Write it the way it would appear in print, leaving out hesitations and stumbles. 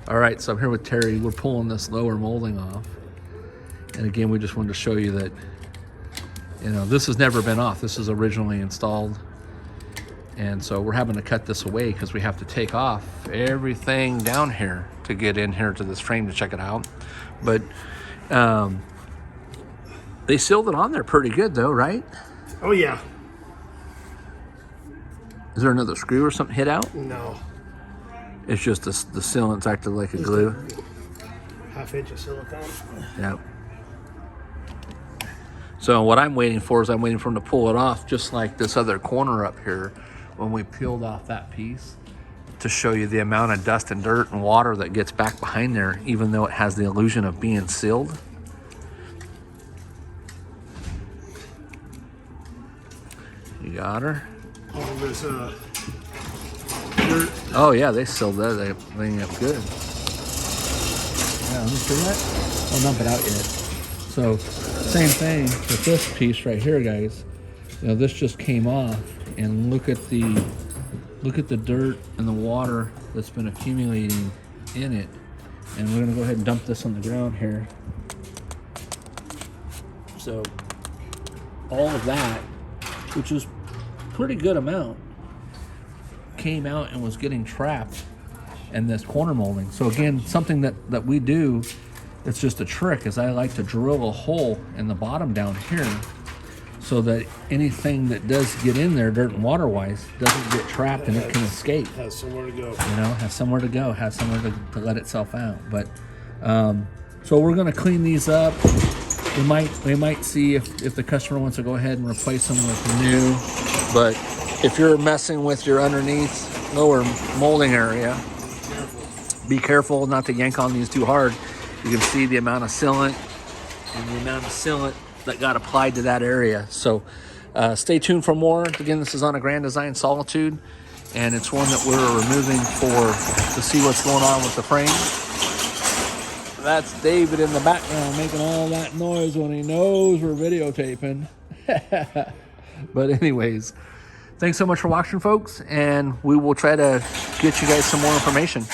All right, so I'm here with Terry. We're pulling this lower molding off. And again, we just wanted to show you that, you know, this has never been off. This is originally installed. And so we're having to cut this away because we have to take off everything down here to get in here to this frame to check it out. But they sealed it on there pretty good though, right? Oh yeah. Is there another screw or something hit out? No. It's just the sealant's acted like a glue. Half-inch of silicone. Yep. So what I'm waiting for is I'm waiting for them to pull it off, just like this other corner up here when we peeled off that piece, to show you the amount of dust and dirt and water that gets back behind there, even though it has the illusion of being sealed. You got her? All this dirt. Oh yeah, they sealed that thing up good. Yeah, let me see that. I'll dump it out yet. So same thing with this piece right here, guys. You know, this just came off, and look at the dirt and the water that's been accumulating in it. And we're gonna go ahead and dump this on the ground here. So all of that, which is pretty good amount, came out and was getting trapped in this corner molding. So again, something that we do, it's just a trick, is I like to drill a hole in the bottom down here so that anything that does get in there, dirt and water wise, doesn't get trapped and it can escape. Has somewhere to go. You know, has somewhere to go, has somewhere to let itself out. But so we're gonna clean these up. We might see if the customer wants to go ahead and replace them with new. But if you're messing with your underneath lower molding area, be careful not to yank on these too hard. You can see the amount of sealant and the amount of sealant that got applied to that area. So stay tuned for more. Again, this is on a Grand Design Solitude, and it's one that we're removing to see what's going on with the frame. That's David in the background making all that noise when he knows we're videotaping. But anyways, thanks so much for watching, folks, and we will try to get you guys some more information.